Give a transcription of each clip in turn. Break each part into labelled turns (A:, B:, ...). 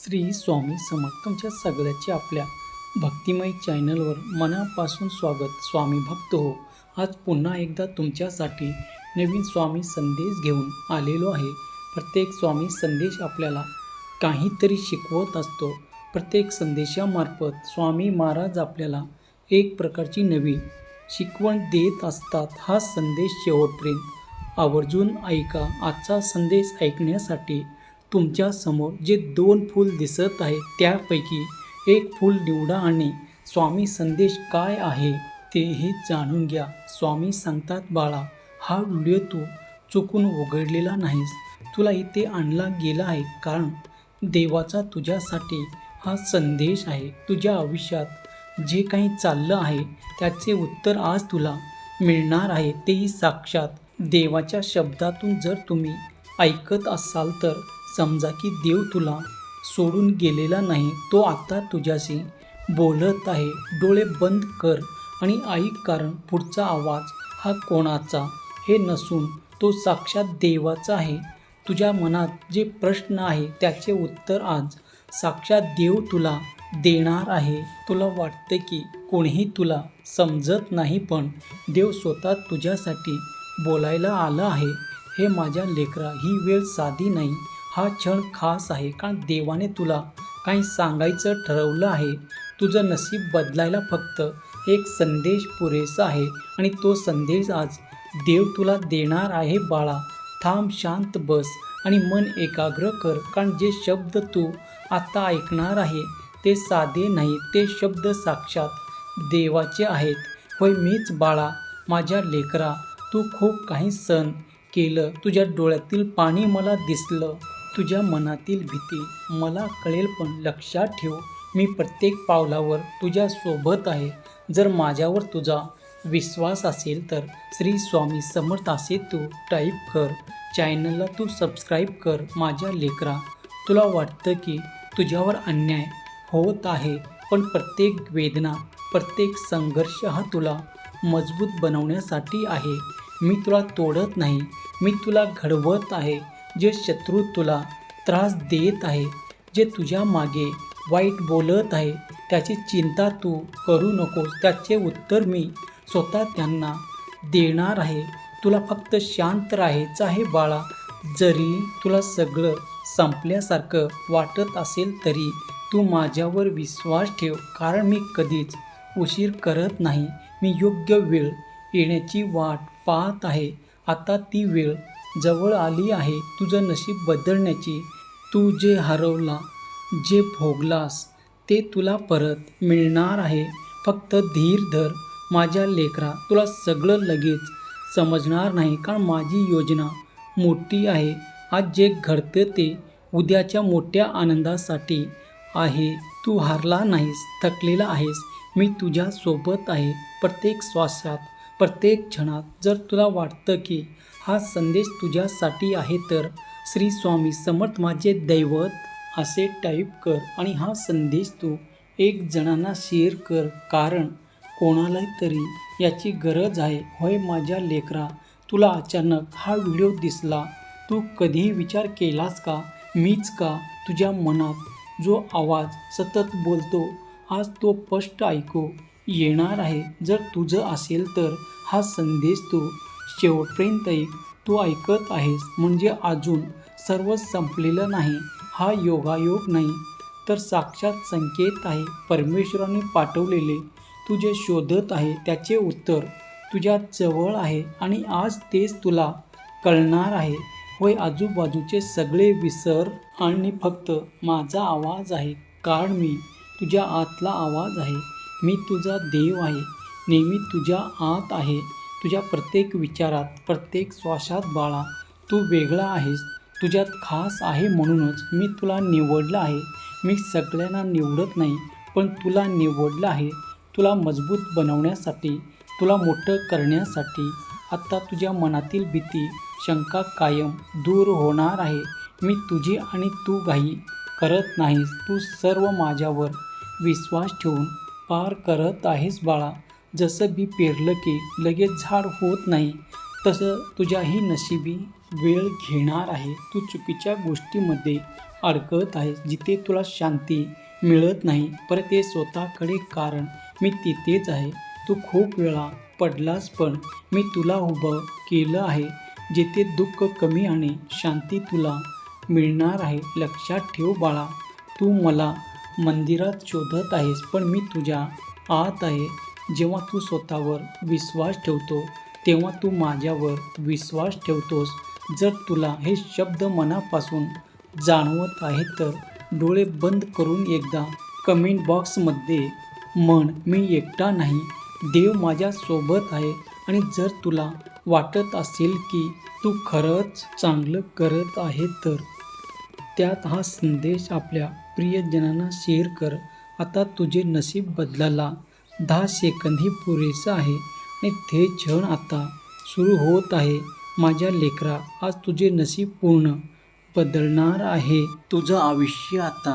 A: श्री स्वामी समर्थ तुमच्या सगळ्याचे आपल्या भक्तिमय चॅनलवर मनापासून स्वागत. स्वामी भक्त हो, आज पुन्हा एकदा तुमच्यासाठी नवीन स्वामी संदेश घेऊन आलेलो आहे. प्रत्येक स्वामी संदेश आपल्याला काहीतरी शिकवत असतो. प्रत्येक संदेशामार्फत स्वामी महाराज आपल्याला एक प्रकारची नवी शिकवण देत असतात. हा संदेश शेवटपर्यंत आवर्जून ऐका. आजचा संदेश ऐकण्यासाठी तुमच्या समोर जे 2 फूल दिसत आहे त्यापैकी एक फूल निवडा आणि स्वामी संदेश काय आहे तेही जाणून घ्या. स्वामी सांगतात, बाळा, हा व्हिडिओ तू चुकून उघडलेला नाहीस. तुला इथे आणला गेला आहे कारण देवाचा तुझ्यासाठी हा संदेश आहे. तुझ्या आयुष्यात जे काही चाललं आहे त्याचे उत्तर आज तुला मिळणार आहे, तेही साक्षात देवाच्या शब्दातून. जर तुम्ही ऐकत असाल तर समजा की देव तुला सोडून गेलेला नाही, तो आता तुझ्याशी बोलत आहे. डोळे बंद कर आणि ऐक, कारण पुढचा आवाज हा कोणाचा हे नसून तो साक्षात देवाचा आहे. तुझ्या मनात जे प्रश्न आहे त्याचे उत्तर आज साक्षात देव तुला देणार आहे. तुला वाटते की कोणीही तुला समजत नाही, पण देव स्वतः तुझ्यासाठी बोलायला आला आहे. हे माझ्या लेकरा, ही वेळ साधी नाही, हा क्षण खास आहे, कारण देवाने तुला काही सांगायचं ठरवलं आहे. तुझं नशीब बदलायला फक्त एक संदेश पुरेसा आहे आणि तो संदेश आज देव तुला देणार आहे. बाळा, थांब, शांत बस आणि मन एकाग्र कर, कारण जे शब्द तू आता ऐकणार आहे ते साधे नाही, ते शब्द साक्षात देवाचे आहेत. होय मीच बाळा, माझ्या लेकरा, तू खूप काही सहन केलं. तुझ्या डोळ्यातील पाणी मला दिसलं, तुझ्या मनातील भीती मला कळेल, पण लक्षात ठेव, मी प्रत्येक पावलावर तुझ्या सोबत आहे. जर माझ्यावर तुझा विश्वास असेल तर श्री स्वामी समर्थ असे तू टाईप कर. चॅनलला तू सबस्क्राईब कर. माझ्या लेकरा, तुला वाटतं की तुझ्यावर अन्याय होत आहे, पण प्रत्येक वेदना, प्रत्येक संघर्ष हा तुला मजबूत बनवण्यासाठी आहे. मी तुला तोडत नाही, मी तुला घडवत आहे. जे शत्रू तुला त्रास देत आहे, जे तुझ्या मागे वाईट बोलत आहे, त्याची चिंता तू करू नकोस. त्याचे उत्तर मी स्वतः त्यांना देणार आहे. तुला फक्त शांत राहायचं आहे बाळा. जरी तुला सगळं संपल्यासारखं वाटत असेल तरी तू माझ्यावर विश्वास ठेव, कारण मी कधीच उशीर करत नाही. मी योग्य वेळ येण्याची वाट पाहत आहे. आता ती वेळ जवळ आली आहे तुझं नशीब बदलण्याची. तू जे हरवला, जे भोगलास ते तुला परत मिळणार आहे. फक्त धीर धर माझ्या लेकरा. तुला सगळं लगेच समजणार नाही, कारण माझी योजना मोठी आहे. आज जे घडतं ते उद्याच्या मोठ्या आनंदासाठी आहे. तू हारला नाहीस, थकलेला आहेस, मी तुझ्या सोबत आहे प्रत्येक श्वासात, प्रत्येक क्षणात. जर तुला वाटतं की हा संदेश तुझ्यासाठी आहे तर श्री स्वामी समर्थ माझे दैवत असे टाईप कर आणि हा संदेश तू 1 जणांना शेअर कर, कारण कोणाला तरी याची गरज आहे. होय माझ्या लेकरा, तुला अचानक हा व्हिडिओ दिसला. तू कधीही विचार केलास का, मीच का? तुझ्या मनात जो आवाज सतत बोलतो, आज तो स्पष्ट ऐकू येणार आहे. जर तुझं असेल तर हा संदेश तू शेवटपर्यंत ऐक. तू ऐकत आहेस म्हणजे अजून सर्व संपलेलं नाही. हा योगायोग नाही तर साक्षात संकेत आहे, परमेश्वराने पाठवलेले. तू जे शोधत आहे त्याचे उत्तर तुझ्या जवळ आहे आणि आज तेच तुला कळणार आहे. होय, आजूबाजूचे सगळे विसर आणि फक्त माझा आवाज आहे, कारण मी तुझ्या आतला आवाज आहे. मी तुझा देव आहे, नेहमी तुझ्या आत आहे, तुझ्या प्रत्येक विचारात, प्रत्येक श्वासात. बाळा, तू वेगळा आहेस, तुझ्यात खास आहे, म्हणूनच मी तुला निवडलं आहे. मी सगळ्यांना निवडत नाही, पण तुला निवडलं आहे. तुला मजबूत बनवण्यासाठी, तुला मोठं करण्यासाठी. आता तुझ्या मनातील भीती, शंका कायम दूर होणार आहे. मी तुझी आणि तू घाई करत नाहीस. तू सर्व माझ्यावर विश्वास ठेवून पार करत आहेस बाळा. जसं बी पेरलं की लगेच झाड होत नाही, तसं तुझ्याही नशिबी वेळ घेणार आहे. तू चुकीच्या गोष्टीमध्ये अडकत आहेस जिथे तुला शांती मिळत नाही. परत ये स्वतःकडे, कारण मी तिथेच आहे. तू खूप वेळा पडलास पण मी तुला उभं केलं आहे. जिथे दुःख कमी आणि शांती तुला मिळणार आहे. लक्षात ठेव बाळा, तू मला मंदिरात शोधत आहेस पण मी तुझ्या आत आहे. जेव्हा तू स्वतःवर विश्वास ठेवतो तेव्हा तू माझ्यावर विश्वास ठेवतोस. जर तुला हे शब्द मनापासून जाणवत आहेत तर डोळे बंद करून एकदा कमेंट बॉक्समध्ये म्हण, मी एकटा नाही, देव माझ्यासोबत आहे. आणि जर तुला वाटत असेल की तू खरंच चांगलं करत आहे तर त्यात हा संदेश आपल्या प्रियजनांना शेअर कर. आता तुझे नशीब बदलायला 10 सेकंदही पुरेसं आहे आणि ते क्षण आता सुरू होत आहे. माझ्या लेकरा, आज तुझे नशीब पूर्ण बदलणार आहे. तुझं आयुष्य आता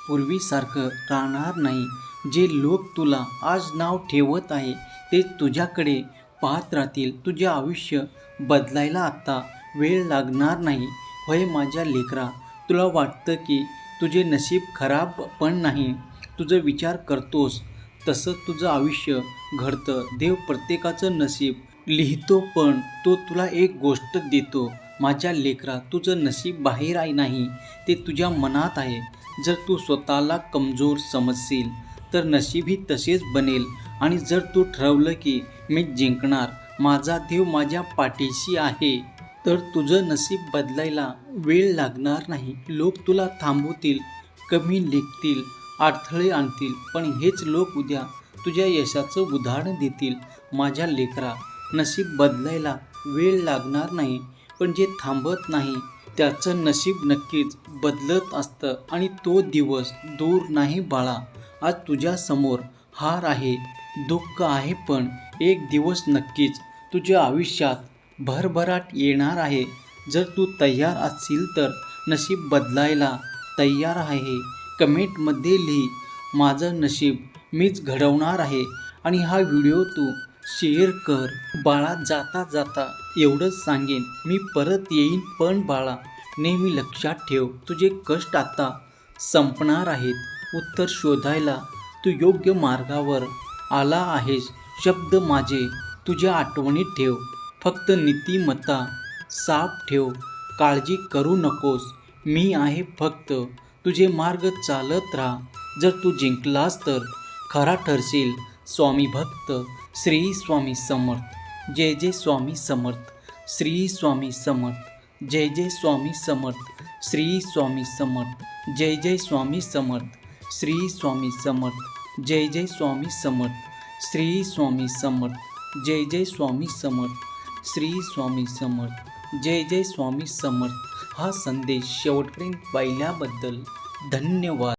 A: पूर्वीसारखं राहणार नाही. जे लोक तुला आज नाव ठेवत आहे ते तुझ्याकडे पाहत राहतील. तुझे आयुष्य बदलायला आता वेळ लागणार नाही. होय माझ्या लेकरा, तुला वाटतं की तुझे नशीब खराब पण नाही. तुझं विचार करतोस तसं तुझं आयुष्य घडतं. देव प्रत्येकाचं नशीब लिहितो पण तो तुला एक गोष्ट देतो. माझ्या लेकरा, तुझं नशीब बाहेर आहे नाही, ते तुझ्या मनात आहे. जर तू स्वतःला कमजोर समजशील तर नशीबही तसेच बनेल. आणि जर तू ठरवलं की मी जिंकणार, माझा देव माझ्या पाठीशी आहे, तर तुझं नशीब बदलायला वेळ लागणार नाही. लोक तुला थांबवतील, कमी लेखतील, अडथळे आणतील, पण हेच लोक उद्या तुझ्या यशाचं उदाहरण देतील. माझ्या लेकरा, नशीब बदलायला वेळ लागणार नाही, पण जे थांबत नाही त्याचं नशीब नक्कीच बदलत असतं. आणि तो दिवस दूर नाही बाळा. आज तुझ्यासमोर हार आहे, दुःख आहे, पण एक दिवस नक्कीच तुझ्या आयुष्यात भरभराट येणार आहे. जर तू तयार असशील तर नशीब बदलायला तयार आहे. कमेंटमध्ये लिही, माझं नशीब मीच घडवणार आहे. आणि हा व्हिडिओ तू शेअर कर. बाळा, जाता जाता एवढंच सांगेन, मी परत येईन. पण बाळा, नेहमी लक्षात ठेव, तुझे कष्ट आता संपणार आहेत. उत्तर शोधायला तू योग्य मार्गावर आला आहेस. शब्द माझे तुझ्या आठवणीत ठेव. फक्त नीतिमत्ता साफ ठेव. काळजी करू नकोस, मी आहे फक्त. तुझे मार्ग चालत राहा. जर तू जिंकलास तर खरा ठरशील स्वामी भक्त. श्री स्वामी समर्थ. जय जय स्वामी समर्थ. श्री स्वामी समर्थ. जय जय स्वामी समर्थ. श्री स्वामी समर्थ. जय जय स्वामी समर्थ. श्री स्वामी समर्थ. जय जय स्वामी समर्थ. श्री स्वामी समर्थ. जय जय स्वामी समर्थ. श्री स्वामी समर्थ. जय जय स्वामी समर्थ. हा संदेश शेवटपर्यंत पाहिल्याबद्दल धन्यवाद.